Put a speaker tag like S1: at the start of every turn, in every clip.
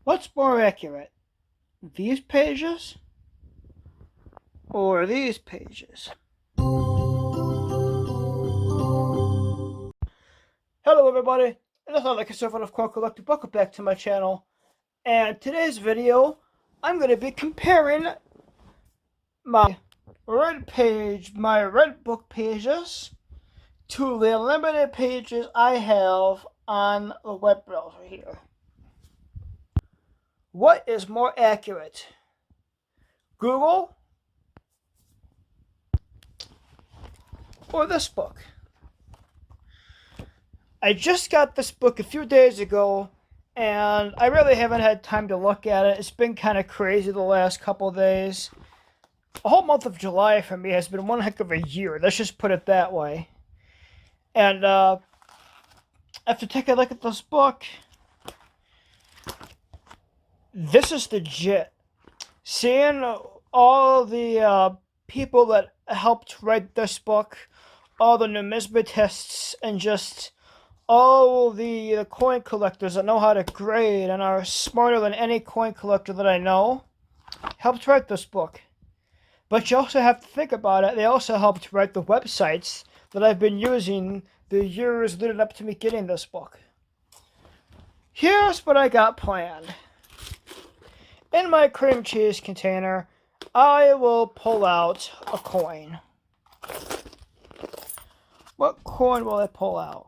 S1: What's more accurate, these pages or these pages? Hello everybody, and it's like a conservative core collector. Welcome back to my channel. And today's video, I'm going to be comparing my red book pages to the limited pages I have on the web browser here. What is more accurate, Google or this book? I just got this book a few days ago, and I really haven't had time to look at it. It's been kind of crazy the last couple of days. The whole month of July for me has been one heck of a year. Let's just put it that way. And after taking a look at this book, this is legit. Seeing all the people that helped write this book, all the numismatists, and just all the coin collectors that know how to grade and are smarter than any coin collector that I know, helped write this book. But you also have to think about it, they also helped write the websites that I've been using the years leading up to me getting this book. Here's what I got planned. In my cream cheese container, I will pull out a coin. What coin will I pull out?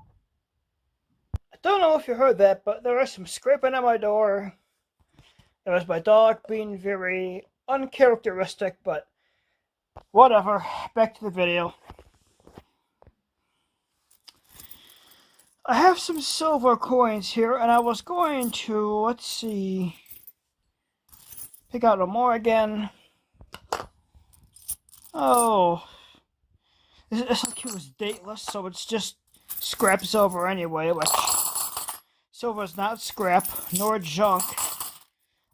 S1: I don't know if you heard that, but there was some scraping at my door. It was my dog being very uncharacteristic, but whatever. Back to the video. I have some silver coins here, and I was going to, let's see, pick out more again. Oh, it's like it was dateless, so it's just scrap silver anyway, which silver is not scrap, nor junk.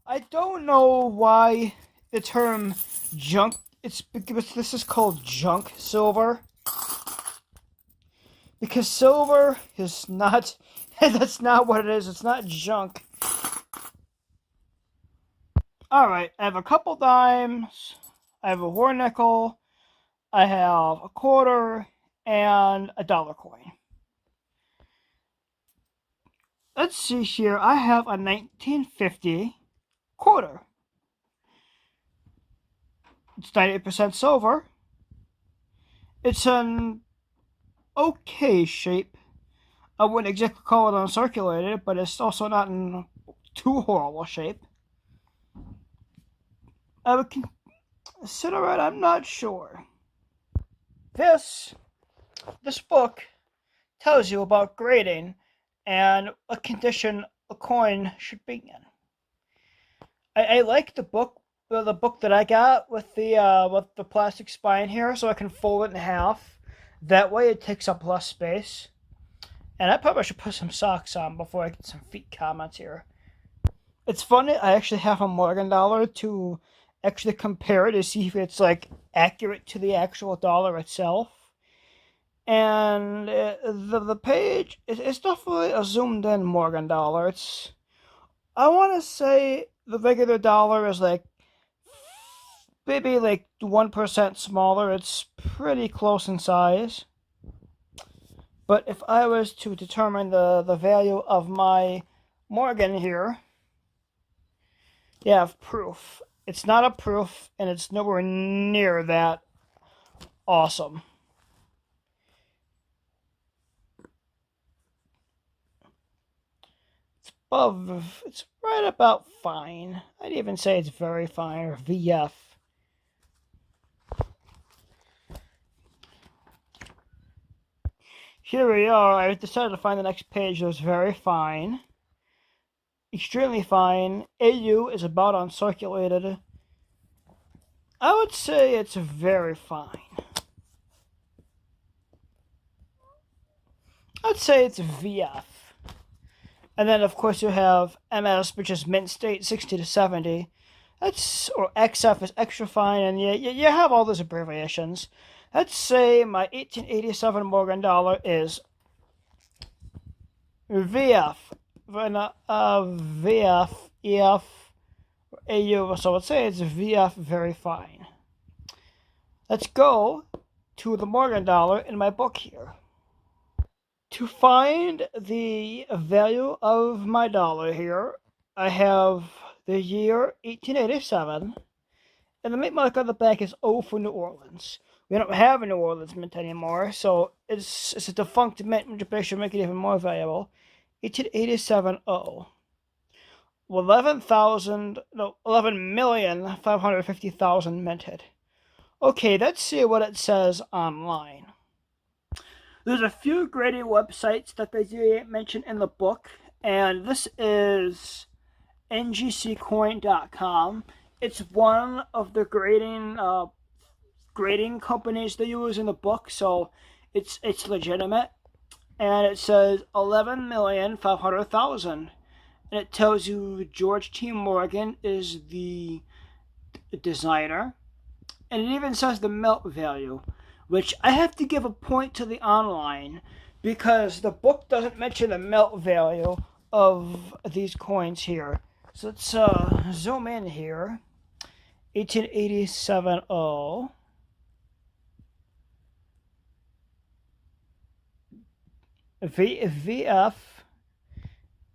S1: I don't know why the term junk, it's because this is called junk silver. Because silver is not, that's not what it is, it's not junk. Alright, I have a couple dimes, I have a war nickel, I have a quarter, and a dollar coin. Let's see here, I have a 1950 quarter. It's 98% silver. It's an okay shape. I wouldn't exactly call it uncirculated, but it's also not in too horrible shape. I would consider it, I'm not sure. This book tells you about grading and what condition a coin should be in. I like the book that I got with the plastic spine here, so I can fold it in half. That way it takes up less space. And I probably should put some socks on before I get some feet comments here. It's funny, I actually have a Morgan dollar to actually compare it to see if it's like accurate to the actual dollar itself. And the page, it's definitely a zoomed in Morgan dollar. It's, I want to say the regular dollar is like maybe like 1% smaller. It's pretty close in size. But if I was to determine the value of my Morgan here, you have proof. It's not a proof, and it's nowhere near that awesome. It's right about fine. I'd even say it's very fine, or VF. Here we are. I decided to find the next page that was very fine. Extremely fine. AU is about uncirculated. I would say it's very fine. I'd say it's VF. And then, of course, you have MS, which is mint state, 60 to 70. That's, or XF is extra fine, and you have all those abbreviations. Let's say my 1887 Morgan dollar is VF. VF EF, or AU, so let's say it's VF very fine. Let's go to the Morgan dollar in my book here. To find the value of my dollar here, I have the year 1887, and the mint mark on the back is O for New Orleans. We don't have a New Orleans mint anymore, so it's a defunct mint, which should make it even more valuable. 1887 O. 11,550,000 minted. Okay, let's see what it says online. There's a few grading websites that they do mention in the book, and this is ngccoin.com. It's one of the grading companies they use in the book, so it's legitimate. And it says 11,500,000, and it tells you George T. Morgan is the designer, and it even says the melt value, which I have to give a point to the online because the book doesn't mention the melt value of these coins here. So let's zoom in here. 1887 O. VF,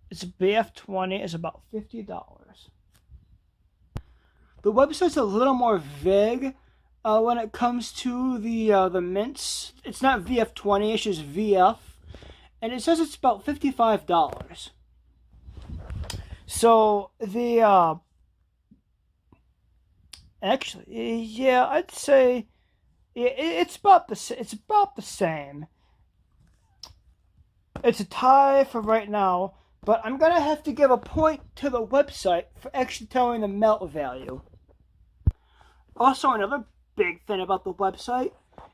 S1: it's BF20 is about $50. The website's a little more vague when it comes to the mints. It's not VF20, it's just VF, and it says it's about $55. So the actually, yeah, I'd say it's about the same. It's a tie for right now, but I'm gonna have to give a point to the website for actually telling the melt value. Also, another big thing about the website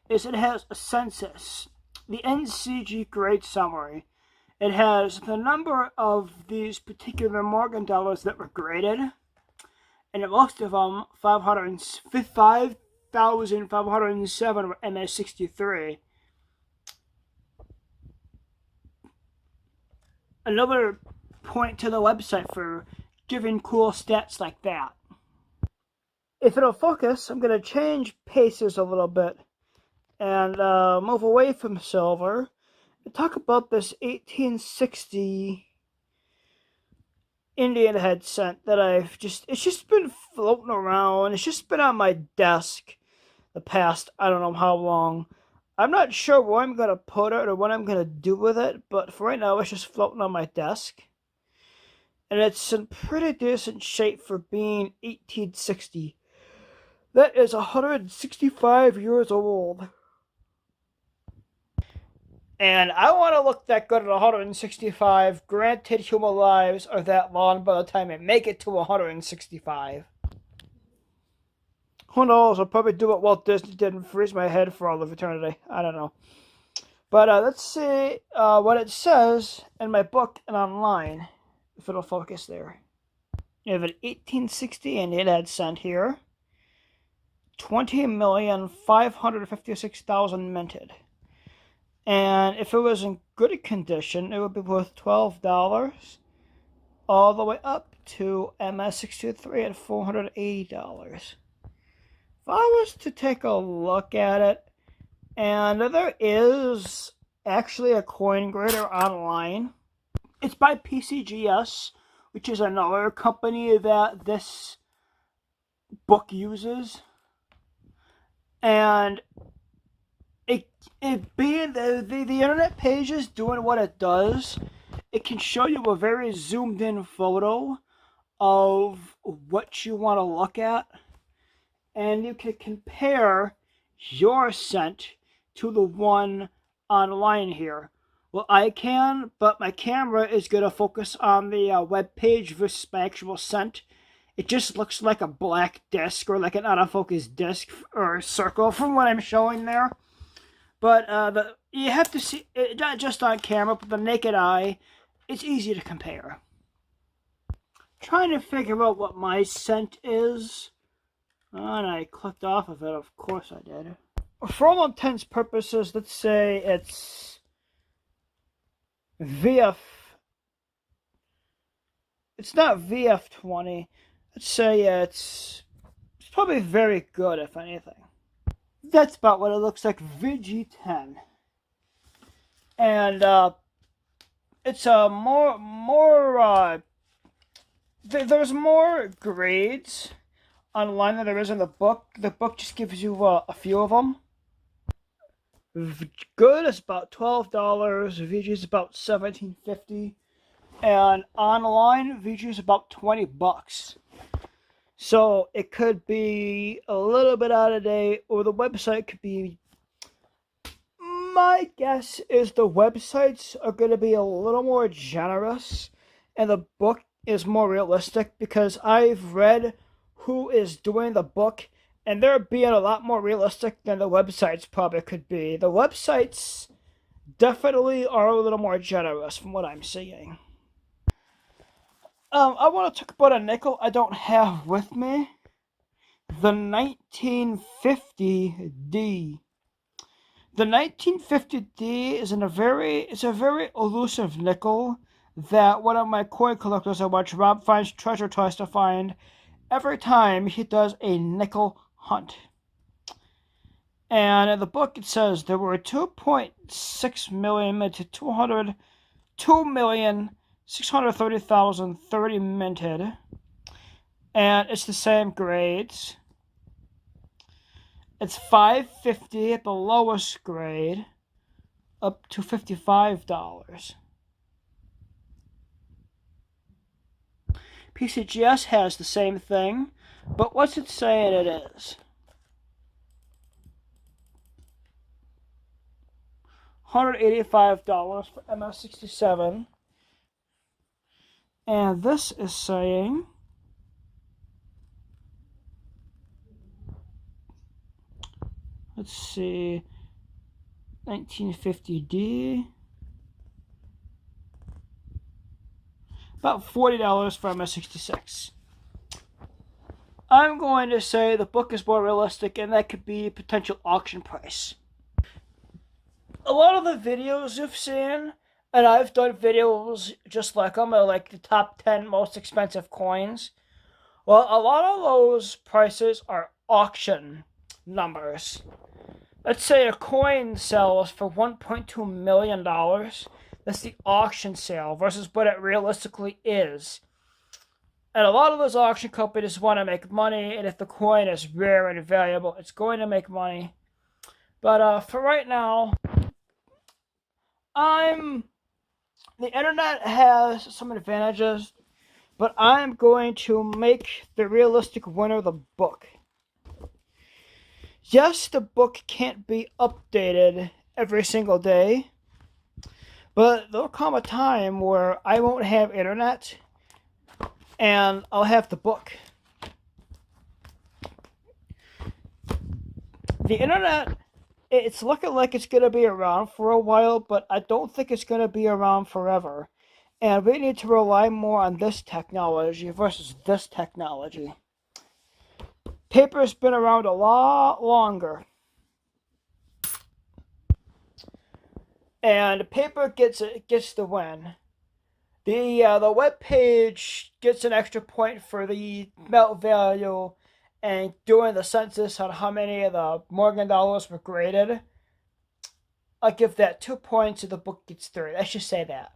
S1: is it has a census, the NCG grade summary. It has the number of these particular Morgan dollars that were graded, and most of them, 5,507 were MS63. Another point to the website for giving cool stats like that. If it'll focus, I'm going to change paces a little bit and move away from silver and talk about this 1860 Indian head cent that it's just been floating around. It's just been on my desk the past, I don't know how long. I'm not sure where I'm going to put it or what I'm going to do with it, but for right now, it's just floating on my desk. And it's in pretty decent shape for being 1860. That is 165 years old. And I want to look that good at 165. Granted, human lives are that long by the time I make it to 165. Who knows? I'll probably do what Walt Disney did and freeze my head for all of eternity. I don't know. But let's see what it says in my book and online, if it'll focus there. You have an 1860 Indian head cent here. 20,556,000 minted. And if it was in good condition, it would be worth $12 all the way up to MS63 at $480. If I was to take a look at it, and there is actually a coin grader online. It's by PCGS, which is another company that this book uses. And it being the internet page is doing what it does, it can show you a very zoomed in photo of what you want to look at, and you can compare your cent to the one online here. Well, I can, but my camera is going to focus on the web page versus my actual cent. It just looks like a black disc or like an out of focus disc or circle from what I'm showing there. But you have to see it not just on camera, but the naked eye. It's easy to compare. Trying to figure out what my cent is, and I clicked off of it. Of course I did. For all intents and purposes, let's say it's VF It's not VF20. Let's say it's probably very good, if anything. That's about what it looks like, VG10. And it's there's more grades online than there is in the book. The book just gives you a few of them. Good is about $12. VG is about $17.50, and online VG is about $20. So it could be a little bit out of date, or the website could be. My guess is the websites are going to be a little more generous, and the book is more realistic, because I've read who is doing the book, and they're being a lot more realistic than the websites probably could be. The websites definitely are a little more generous from what I'm seeing. I want to talk about a nickel I don't have with me. The 1950D. The 1950D is a very elusive nickel that one of my coin collectors I watch, Rob Finds Treasure, tries to find every time he does a nickel hunt. And in the book it says there were 2.6 million to 2,630,030 minted, and it's the same grades. It's $5.50 at the lowest grade, up to $55. PCGS has the same thing, but what's it saying it is? $185 for MS67. And this is saying let's see, 1950D, about $40 for MS66. I'm going to say the book is more realistic, and that could be potential auction price. A lot of the videos you've seen, and I've done videos just like them, are like the top 10 most expensive coins. Well, a lot of those prices are auction numbers. Let's say a coin sells for $1.2 million. That's the auction sale versus what it realistically is. And a lot of those auction companies want to make money, and if the coin is rare and valuable, it's going to make money. But for right now, the internet has some advantages, but I'm going to make the realistic winner the book. Yes, the book can't be updated every single day, but there'll come a time where I won't have internet, and I'll have the book. The internet, it's looking like it's going to be around for a while, but I don't think it's going to be around forever. And we need to rely more on this technology versus this technology. Paper's been around a lot longer. And paper gets the win. The web page gets an extra point for the melt value and doing the census on how many of the Morgan dollars were graded. I'll give that 2 points, and the book gets 3. I should say that.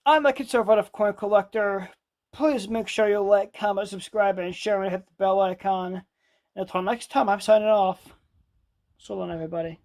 S1: I'm a conservative coin collector. Please make sure you like, comment, subscribe, and share, and hit the bell icon. Until next time, I'm signing off. So long, everybody.